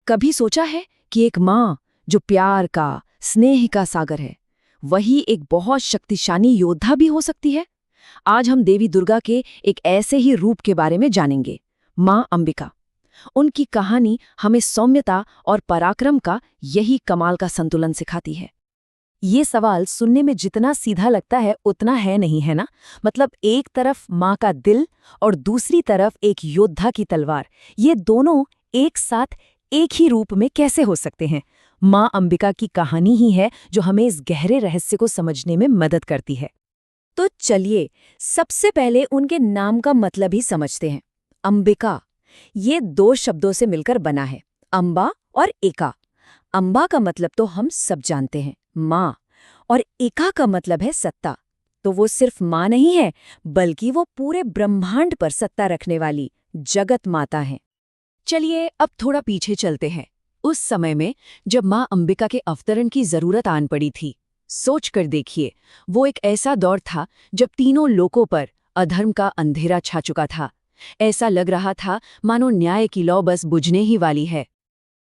कभी सोचा है कि एक माँ जो प्यार का, स्नेह का सागर है, वही एक बहुत शक्तिशाली योद्धा भी हो सकती है? आज हम देवी दुर्गा के एक ऐसे ही रूप के बारे में जानेंगे, माँ अंबिका। उनकी कहानी हमें सौम्यता और पराक्रम का यही कमाल का संतुलन सिखाती है। ये सवाल सुनने में जितना सीधा लगता है उतना है नहीं, है ना? मतलब एक तरफ माँ का दिल और दूसरी तरफ एक योद्धा की तलवार, ये दोनों एक साथ एक ही रूप में कैसे हो सकते हैं? माँ अंबिका की कहानी ही है जो हमें इस गहरे रहस्य को समझने में मदद करती है। तो चलिए सबसे पहले उनके नाम का मतलब ही समझते हैं। अंबिका, ये दो शब्दों से मिलकर बना है, अंबा और एका। अंबा का मतलब तो हम सब जानते हैं, माँ, और एका का मतलब है सत्ता। तो वो सिर्फ माँ नहीं है, बल्कि वो पूरे ब्रह्मांड पर सत्ता रखने वाली जगत माता है। चलिए अब थोड़ा पीछे चलते हैं, उस समय में जब माँ अंबिका के अवतरण की जरूरत आन पड़ी थी। सोच कर देखिए, वो एक ऐसा दौर था जब तीनों लोकों पर अधर्म का अंधेरा छा चुका था। ऐसा लग रहा था मानो न्याय की लौ बस बुझने ही वाली है।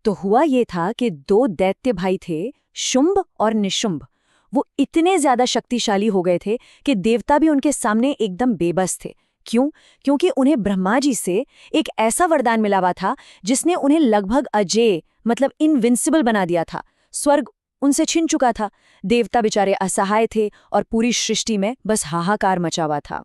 तो हुआ ये था कि दो दैत्य भाई थे, शुंभ और निशुंभ। वो इतने ज्यादा शक्तिशाली हो गए थे कि देवता भी उनके सामने एकदम बेबस थे। क्यों? क्योंकि उन्हें ब्रह्मा जी से एक ऐसा वरदान मिला हुआ था जिसने उन्हें लगभग अजेय, मतलब इनविंसिबल बना दिया था। स्वर्ग उनसे छिन चुका था। देवता बेचारे असहाय थे और पूरी सृष्टि में बस हाहाकार मचा हुआ था।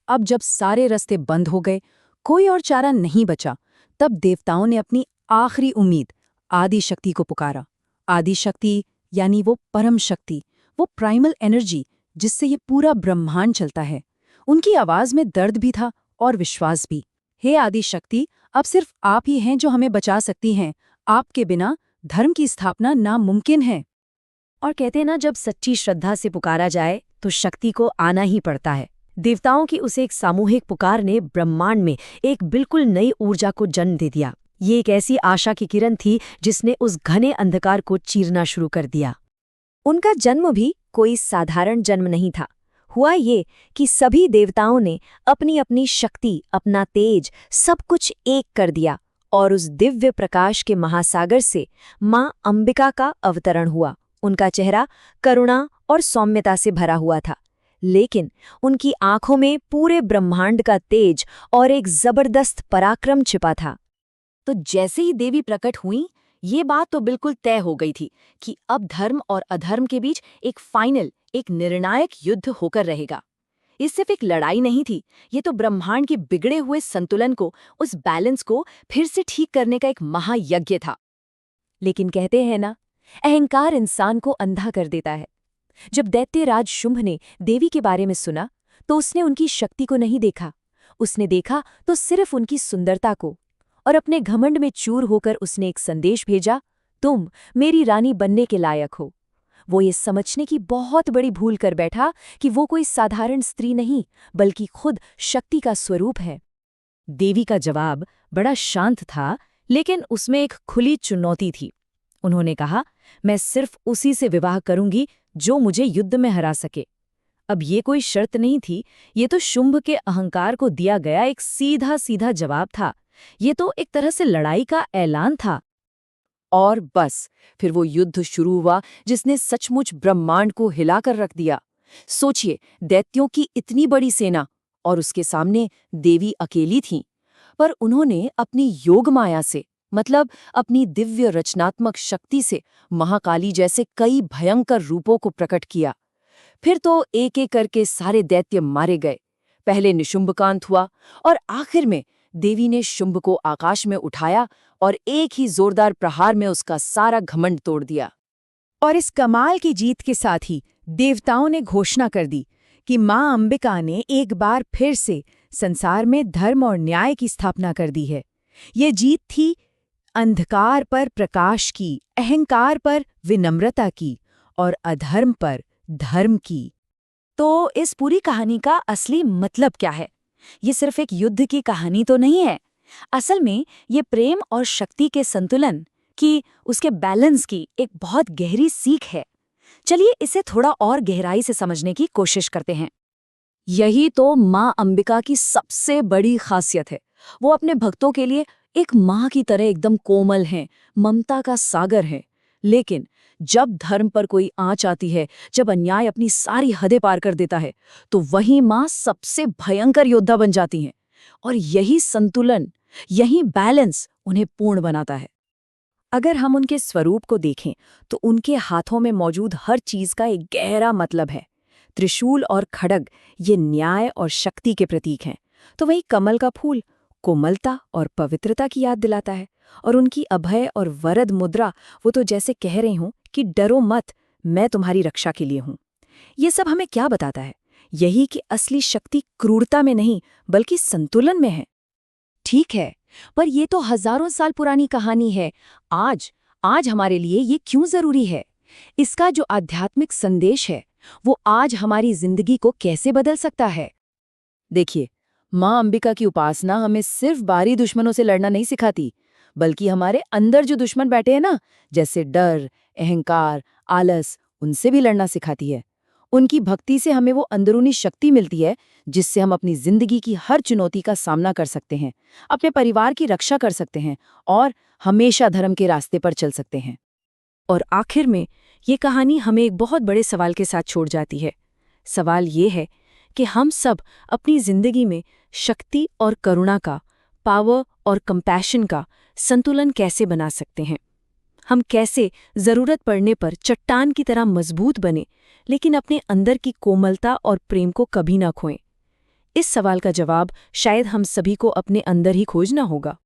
अब जब सारे रास्ते बंद हो गए, कोई और चारा नहीं बचा, तब देवताओं ने अपनी आखिरी उम्मीद आदि शक्ति को पुकारा। आदि शक्ति यानी वो परम शक्ति, वो प्राइमल एनर्जी जिससे ये पूरा ब्रह्मांड चलता है। उनकी आवाज में दर्द भी था और विश्वास भी। हे आदि शक्ति, अब सिर्फ आप ही हैं जो हमें बचा सकती हैं। आपके बिना धर्म की स्थापना नामुमकिन है। और कहते हैं ना, जब सच्ची श्रद्धा से पुकारा जाए तो शक्ति को आना ही पड़ता है। देवताओं की उस एक सामूहिक पुकार ने ब्रह्मांड में एक बिल्कुल नई ऊर्जा को जन्म दे दिया। ये एक ऐसी आशा की किरण थी जिसने उस घने अंधकार को चीरना शुरू कर दिया। उनका जन्म भी कोई साधारण जन्म नहीं था। हुआ ये कि सभी देवताओं ने अपनी अपनी शक्ति, अपना तेज, सब कुछ एक कर दिया और उस दिव्य प्रकाश के महासागर से माँ अंबिका का अवतरण हुआ। उनका चेहरा करुणा और सौम्यता से भरा हुआ था, लेकिन उनकी आंखों में पूरे ब्रह्मांड का तेज और एक जबरदस्त पराक्रम छिपा था। तो जैसे ही देवी प्रकट हुई, ये बात तो बिल्कुल तय हो गई थी कि अब धर्म और अधर्म के बीच एक फाइनल, एक निर्णायक युद्ध होकर रहेगा। ये सिर्फ एक लड़ाई नहीं थी, ये तो ब्रह्मांड के बिगड़े हुए संतुलन को, उस बैलेंस को फिर से ठीक करने का एक महायज्ञ था। लेकिन कहते हैं ना, अहंकार इंसान को अंधा कर देता है। जब दैत्यराज शुंभ ने देवी के बारे में सुना, तो उसने उनकी शक्ति को नहीं देखा, उसने देखा तो सिर्फ उनकी सुंदरता को। और अपने घमंड में चूर होकर उसने एक संदेश भेजा, तुम मेरी रानी बनने के लायक हो। वो ये समझने की बहुत बड़ी भूल कर बैठा कि वो कोई साधारण स्त्री नहीं, बल्कि खुद शक्ति का स्वरूप है। देवी का जवाब बड़ा शांत था, लेकिन उसमें एक खुली चुनौती थी। उन्होंने कहा, मैं सिर्फ उसी से विवाह करूंगी जो मुझे युद्ध में हरा सके। अब ये कोई शर्त नहीं थी, ये तो शुंभ के अहंकार को दिया गया एक सीधा सीधा जवाब था। ये तो एक तरह से लड़ाई का ऐलान था। और बस फिर वो युद्ध शुरू हुआ जिसने सचमुच ब्रह्मांड को हिलाकर रख दिया। सोचिए, दैत्यों की इतनी बड़ी सेना और उसके सामने देवी अकेली थीं, पर उन्होंने अपनी योग माया से, मतलब अपनी दिव्य रचनात्मक शक्ति से महाकाली जैसे कई भयंकर रूपों को प्रकट किया। फिर तो एक एक करके सारे दैत्य मारे गए। पहले निशुंभ का अंत हुआ और आखिर में देवी ने शुंभ को आकाश में उठाया और एक ही जोरदार प्रहार में उसका सारा घमंड तोड़ दिया। और इस कमाल की जीत के साथ ही देवताओं ने घोषणा कर दी कि माँ अंबिका ने एक बार फिर से संसार में धर्म और न्याय की स्थापना कर दी है। ये जीत थी अंधकार पर प्रकाश की, अहंकार पर विनम्रता की और अधर्म पर धर्म की। तो इस पूरी कहानी का असली मतलब क्या है? ये सिर्फ एक युद्ध की कहानी तो नहीं है। असल में ये प्रेम और शक्ति के संतुलन की, उसके बैलेंस की एक बहुत गहरी सीख है। चलिए इसे थोड़ा और गहराई से समझने की कोशिश करते हैं। यही तो माँ अंबिका की सबसे बड़ी खासियत है। वो अपने भक्तों के लिए एक माँ की तरह एकदम कोमल हैं, ममता का सागर है। लेकिन जब धर्म पर कोई आंच आती है, जब अन्याय अपनी सारी हदें पार कर देता है, तो वही माँ सबसे भयंकर योद्धा बन जाती हैं। और यही संतुलन, यही बैलेंस उन्हें पूर्ण बनाता है। अगर हम उनके स्वरूप को देखें तो उनके हाथों में मौजूद हर चीज का एक गहरा मतलब है। त्रिशूल और खड्ग ये न्याय और शक्ति के प्रतीक हैं, तो वही कमल का फूल कोमलता और पवित्रता की याद दिलाता है। और उनकी अभय और वरद मुद्रा, वो तो जैसे कह रही हूं कि डरो मत, मैं तुम्हारी रक्षा के लिए हूं। ये सब हमें क्या बताता है? यही कि असली शक्ति क्रूरता में नहीं बल्कि संतुलन में है। ठीक है, पर ये तो हजारों साल पुरानी कहानी है। आज हमारे लिए ये क्यों जरूरी है? इसका जो आध्यात्मिक संदेश है, वो आज हमारी जिंदगी को कैसे बदल सकता है? देखिए, माँ अंबिका की उपासना हमें सिर्फ बाहरी दुश्मनों से लड़ना नहीं सिखाती, बल्कि हमारे अंदर जो दुश्मन बैठे हैं ना, जैसे डर, अहंकार, आलस, उनसे भी लड़ना सिखाती है। उनकी भक्ति से हमें वो अंदरूनी शक्ति मिलती है जिससे हम अपनी जिंदगी की हर चुनौती का सामना कर सकते हैं, अपने परिवार की रक्षा कर सकते हैं और हमेशा धर्म के रास्ते पर चल सकते हैं। और आखिर में ये कहानी हमें एक बहुत बड़े सवाल के साथ छोड़ जाती है। सवाल ये है कि हम सब अपनी जिंदगी में शक्ति और करुणा का, पावर और कंपैशन का संतुलन कैसे बना सकते हैं? हम कैसे जरूरत पड़ने पर चट्टान की तरह मजबूत बने, लेकिन अपने अंदर की कोमलता और प्रेम को कभी ना खोएं? इस सवाल का जवाब शायद हम सभी को अपने अंदर ही खोजना होगा।